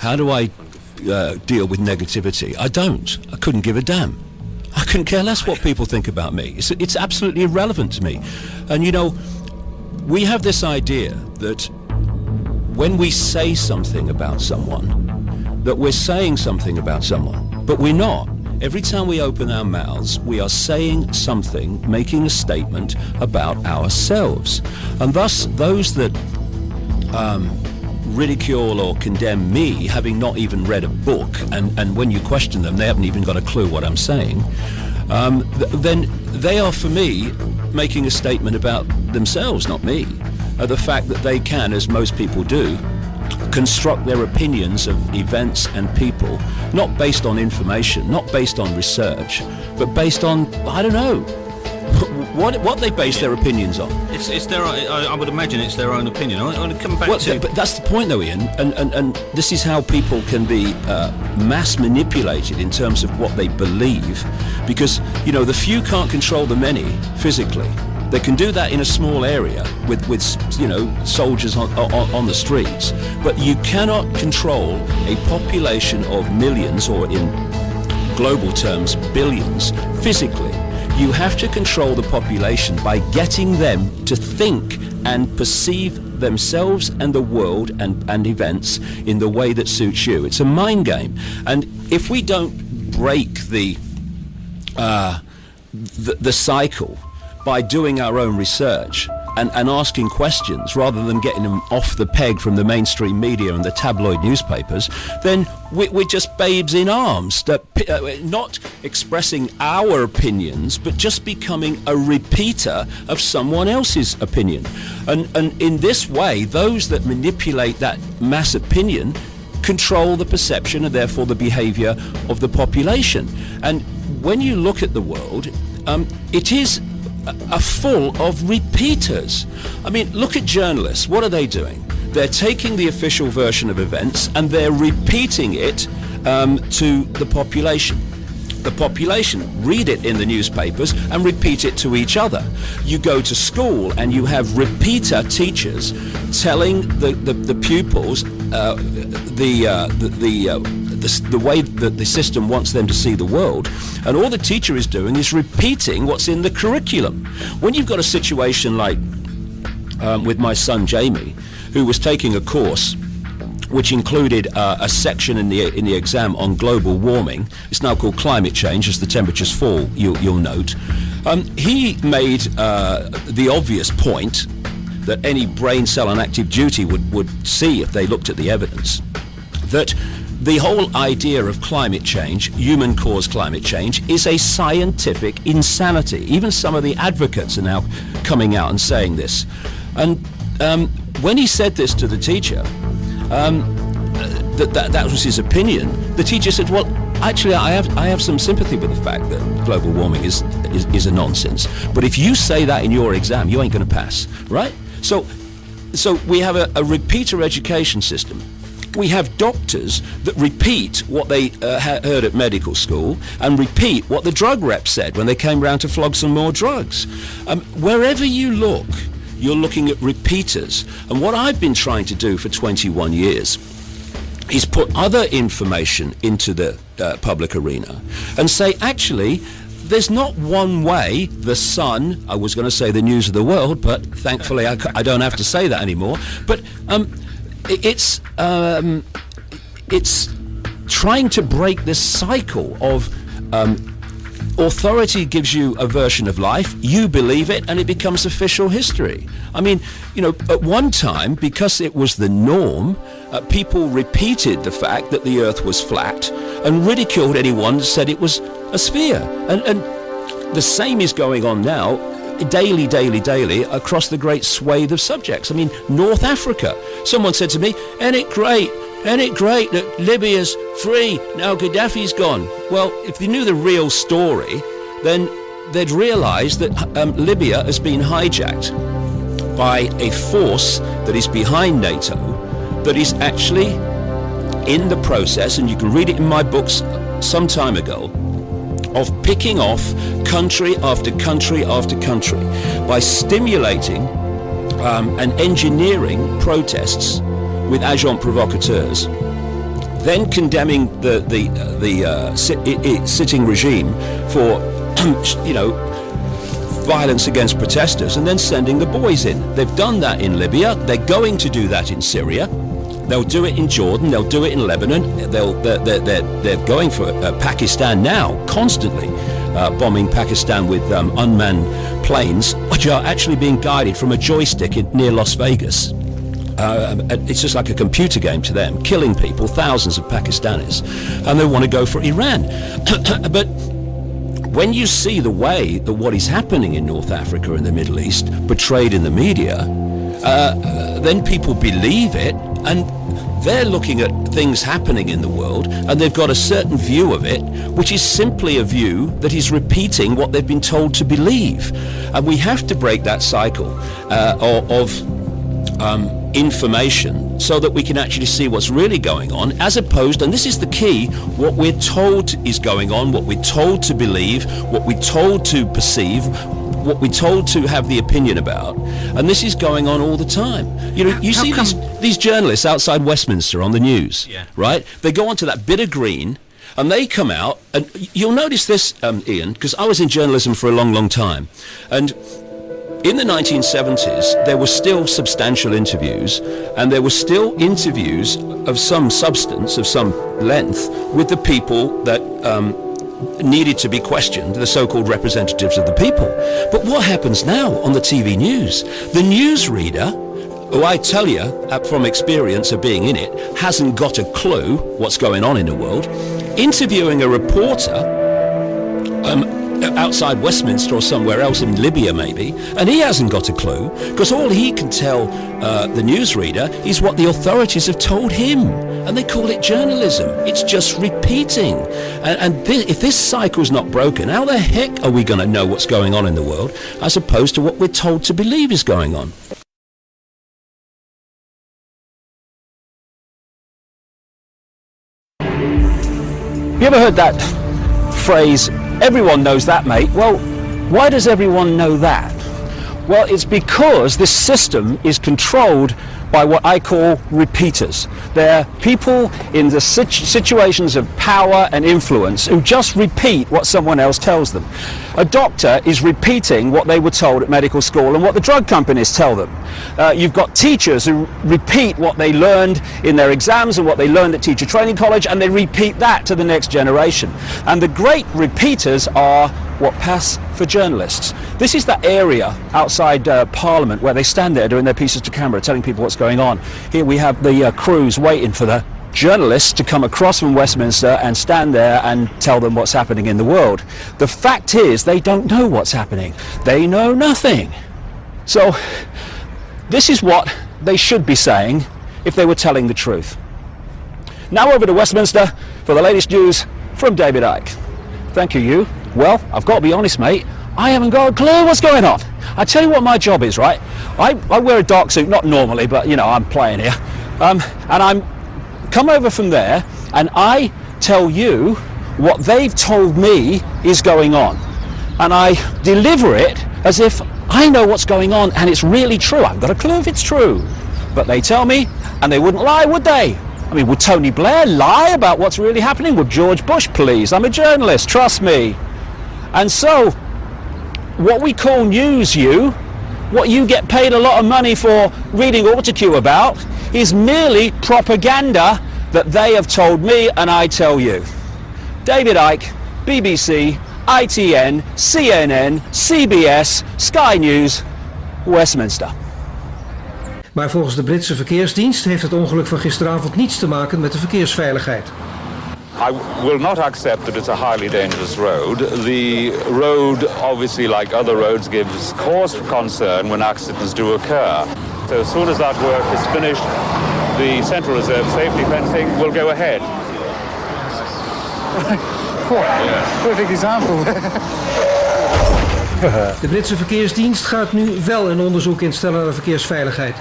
How do I deal with negativity? I don't. I couldn't give a damn. I couldn't care less what people think about me. It's absolutely irrelevant to me. And, you know, we have this idea that when we say something about someone, that we're saying something about someone, but we're not. Every time we open our mouths, we are saying something, making a statement about ourselves. And thus, those that ridicule or condemn me, having not even read a book, and when you question them, they haven't even got a clue what I'm saying, then they are, for me, making a statement about themselves, not me. The fact that they can, as most people do, construct their opinions of events and people, not based on information, not based on research, but based on, I don't know, what they base their opinions on. It's their, I would imagine it's their own opinion. I want to come back to... But that's the point though, Ian, and this is how people can be mass manipulated in terms of what they believe, because, you know, the few can't control the many physically. They can do that in a small area with you know, soldiers on the streets, but you cannot control a population of millions, or in global terms, billions, physically. You have to control the population by getting them to think and perceive themselves and the world and events in the way that suits you. It's a mind game, and if we don't break the cycle by doing our own research and asking questions rather than getting them off the peg from the mainstream media and the tabloid newspapers, then we're just babes in arms, not expressing our opinions, but just becoming a repeater of someone else's opinion. And in this way, those that manipulate that mass opinion control the perception and therefore the behavior of the population. And when you look at the world, it is full of repeaters. I mean, look at journalists. What are they doing? They're taking the official version of events and they're repeating it to the population. The population read it in the newspapers and repeat it to each other. You go to school and you have repeater teachers telling the pupils the way that the system wants them to see the world, and all the teacher is doing is repeating what's in the curriculum. When you've got a situation like with my son Jamie, who was taking a course which included a section in the exam on global warming. It's now called climate change, as the temperatures fall, you'll note. He made the obvious point that any brain cell on active duty would see if they looked at the evidence, that the whole idea of climate change, human-caused climate change, is a scientific insanity. Even some of the advocates are now coming out and saying this. And when he said this to the teacher, that was his opinion, the teacher said, well, actually, I have some sympathy with the fact that global warming is a nonsense. But if you say that in your exam, you ain't going to pass, right? So we have a repeater education system. We have doctors that repeat what they heard at medical school and repeat what the drug rep said when they came round to flog some more drugs. Wherever you look, you're looking at repeaters. And what I've been trying to do for 21 years is put other information into the public arena and say, actually, there's not one way the sun, I was going to say the news of the world, but thankfully I don't have to say that anymore, but it's trying to break this cycle of authority gives you a version of life, you believe it, and it becomes official history. I mean, you know, at one time, because it was the norm, people repeated the fact that the earth was flat and ridiculed anyone that said it was a sphere. And the same is going on now, daily, across the great swathe of subjects. I mean, North Africa. Someone said to me, isn't it great that Libya's free, now Gaddafi's gone? Well, if they knew the real story, then they'd realise that Libya has been hijacked by a force that is behind NATO, that is actually in the process, and you can read it in my books some time ago, of picking off country after country after country by stimulating and engineering protests with agents provocateurs then condemning the sitting regime for, violence against protesters, and then sending the boys in. They've done that in Libya. They're going to do that in Syria. They'll do it in Jordan. They'll do it in Lebanon. They're going for Pakistan now, constantly bombing Pakistan with unmanned planes, which are actually being guided from a joystick near Las Vegas. It's just like a computer game to them, killing people, thousands of Pakistanis, and they want to go for Iran. But when you see the way that what is happening in North Africa and the Middle East portrayed in the media, then people believe it, and they're looking at things happening in the world, and they've got a certain view of it, which is simply a view that is repeating what they've been told to believe. And we have to break that cycle of information so that we can actually see what's really going on, as opposed, and this is the key, what we're told is going on, what we're told to believe, what we're told to perceive, what we're told to have the opinion about, and this is going on all the time. You see these journalists outside Westminster on the news, right? They go onto that bit of green, and they come out, and you'll notice this, Ian, because I was in journalism for a long, long time, and in the 1970s, there were still substantial interviews, and there were still interviews of some substance, of some length, with the people that needed to be questioned, the so-called representatives of the people. But what happens now on the TV news? The newsreader, who I tell you from experience of being in it, hasn't got a clue what's going on in the world, interviewing a reporter outside Westminster or somewhere else in Libya maybe, and he hasn't got a clue, because all he can tell the newsreader is what the authorities have told him, and they call it journalism. It's just repeating, and if this cycle's not broken, how the heck are we going to know what's going on in the world as opposed to what we're told to believe is going on? You ever heard that phrase, everyone knows that, mate? Well, why does everyone know that? Well, it's because this system is controlled by what I call repeaters. They're people in the situations of power and influence who just repeat what someone else tells them. A doctor is repeating what they were told at medical school and what the drug companies tell them. You've got teachers who repeat what they learned in their exams and what they learned at teacher training college, and they repeat that to the next generation. And the great repeaters are what pass for journalists. This is that area outside Parliament where they stand there doing their pieces to camera, telling people what's going on. Here we have the crews waiting for the journalists to come across from Westminster and stand there and tell them what's happening in the world. The fact is, they don't know what's happening. They know nothing. So this is what they should be saying if they were telling the truth. Now over to Westminster for the latest news from David Icke. Thank you. Well, I've got to be honest, mate, I haven't got a clue what's going on. I tell you what my job is, right? I wear a dark suit, not normally, but you know, I'm playing here. And I'm come over from there, and I tell you what they've told me is going on. And I deliver it as if I know what's going on and it's really true. I've got a clue if it's true. But they tell me, and they wouldn't lie, would they? I mean, would Tony Blair lie about what's really happening? Would George Bush, please? I'm a journalist, trust me. And so, what we call news, what you get paid a lot of money for reading Autocue about, is merely propaganda that they have told me and I tell you. David Icke, BBC, ITN, CNN, CBS, Sky News, Westminster. Maar volgens de Britse verkeersdienst heeft het ongeluk van gisteravond niets te maken met de verkeersveiligheid. I will not accept that it's a highly dangerous road. The road, obviously like other roads, gives cause for concern when accidents do occur. So as soon as that work is finished, the Central Reserve safety fencing will go ahead. Perfect example. De Britse verkeersdienst gaat nu wel een onderzoek instellen naar de verkeersveiligheid.